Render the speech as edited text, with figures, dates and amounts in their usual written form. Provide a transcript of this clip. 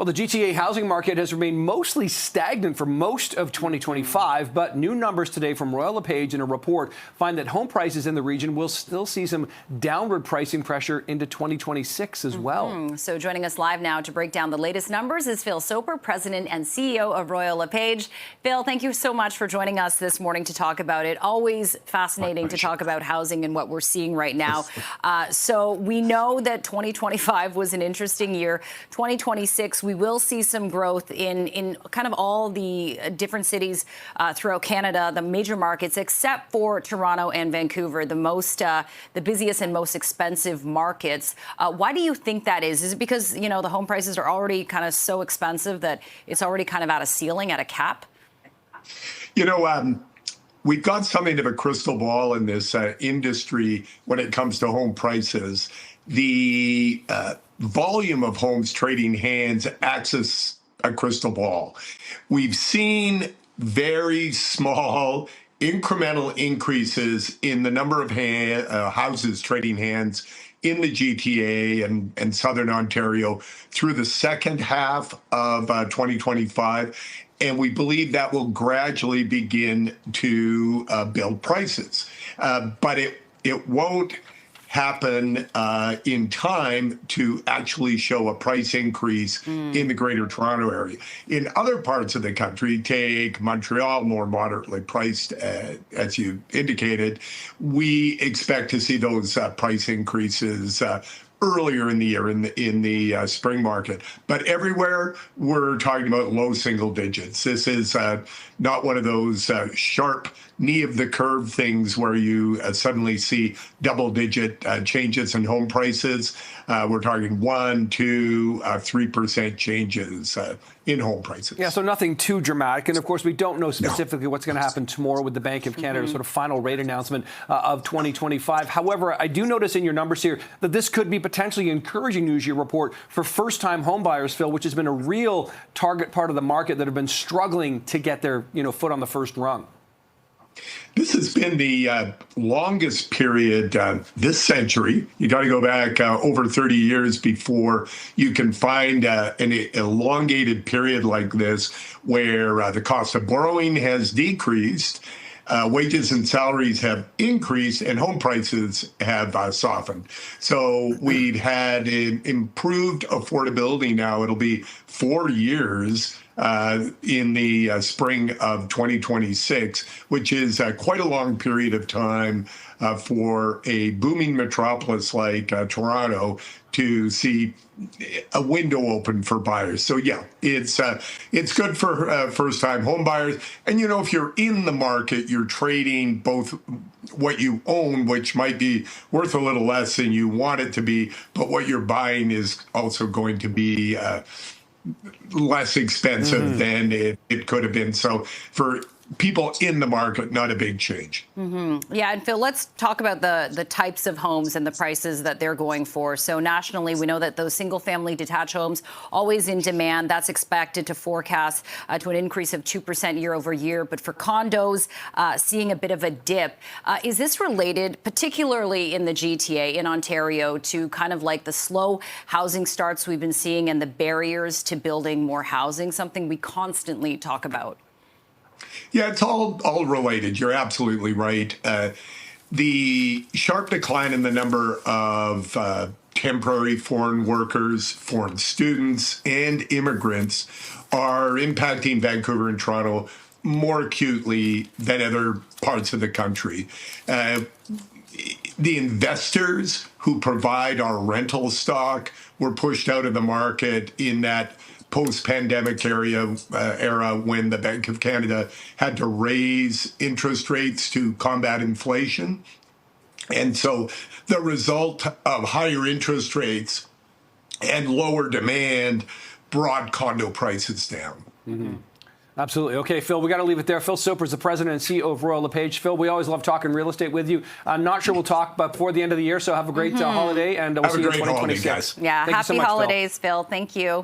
Well, the GTA housing market has remained mostly stagnant for most of 2025, but new numbers today from Royal LePage in a report find that home prices in the region will still see some downward pricing pressure into 2026 as well. So joining us live now to break down the latest numbers is Phil Sopher, President and CEO of Royal LePage. Phil, thank you so much for joining us this morning to talk about it. Always fascinating to talk about housing and what we're seeing right now. So we know that 2025 was an interesting year. 2026, we will see some growth in kind of all the different cities throughout Canada, the major markets, except for Toronto and Vancouver, the busiest and most expensive markets. Why do you think that is? Is it because, you know, the home prices are already kind of so expensive that it's already kind of at a ceiling, at a cap? You know, we've got something of a crystal ball in this industry when it comes to home prices. The volume of homes trading hands acts as a crystal ball. We've seen very small incremental increases in the number of houses trading hands in the GTA and Southern Ontario through the second half of 2025. And we believe that will gradually begin to build prices. But it won't happen in time to actually show a price increase in the Greater Toronto area. In other parts of the country, take Montreal, more moderately priced, as you indicated, we expect to see those price increases earlier in the year in the spring market. But everywhere, we're talking about low single digits. This is not one of those sharp knee of the curve things where you suddenly see double-digit changes in home prices. We're talking 1%, 2%, 3% changes in home prices. Yeah, so nothing too dramatic. And of course, we don't know specifically what's going to happen tomorrow with the Bank of Canada's sort of final rate announcement of 2025. However, I do notice in your numbers here that this could be potentially encouraging news, your report, for first-time home buyers, Phil, which has been a real target part of the market that have been struggling to get their foot on the first rung. This has been the longest period this century. You got to go back over 30 years before you can find an elongated period like this where the cost of borrowing has decreased, wages and salaries have increased, and home prices have softened. So we've had improved affordability now. It'll be 4 years in the spring of 2026, which is quite a long period of time for a booming metropolis like Toronto to see a window open for buyers. So yeah, it's good for first-time home buyers. And you know, if you're in the market, you're trading both what you own, which might be worth a little less than you want it to be, but what you're buying is also going to be less expensive than it could have been. So for people in the market, not a big change. Yeah, and Phil, let's talk about the types of homes and the prices that they're going for. So nationally, we know that those single-family detached homes always in demand. That's expected to forecast to an increase of 2% year over year. But for condos, seeing a bit of a dip. Is this related, particularly in the GTA in Ontario, to kind of like the slow housing starts we've been seeing and the barriers to building more housing, something we constantly talk about? Yeah, it's all related. You're absolutely right. The sharp decline in the number of temporary foreign workers, foreign students, and immigrants are impacting Vancouver and Toronto more acutely than other parts of the country. The investors who provide our rental stock were pushed out of the market in that post-pandemic era when the Bank of Canada had to raise interest rates to combat inflation. And so the result of higher interest rates and lower demand brought condo prices down. Absolutely. Okay, Phil, we got to leave it there. Phil Sopher is the president and CEO of Royal LePage. Phil, we always love talking real estate with you. I'm not sure we'll talk before the end of the year, so have a great holiday, and we'll see you in 2026. Yeah, happy holidays, Phil. Thank you.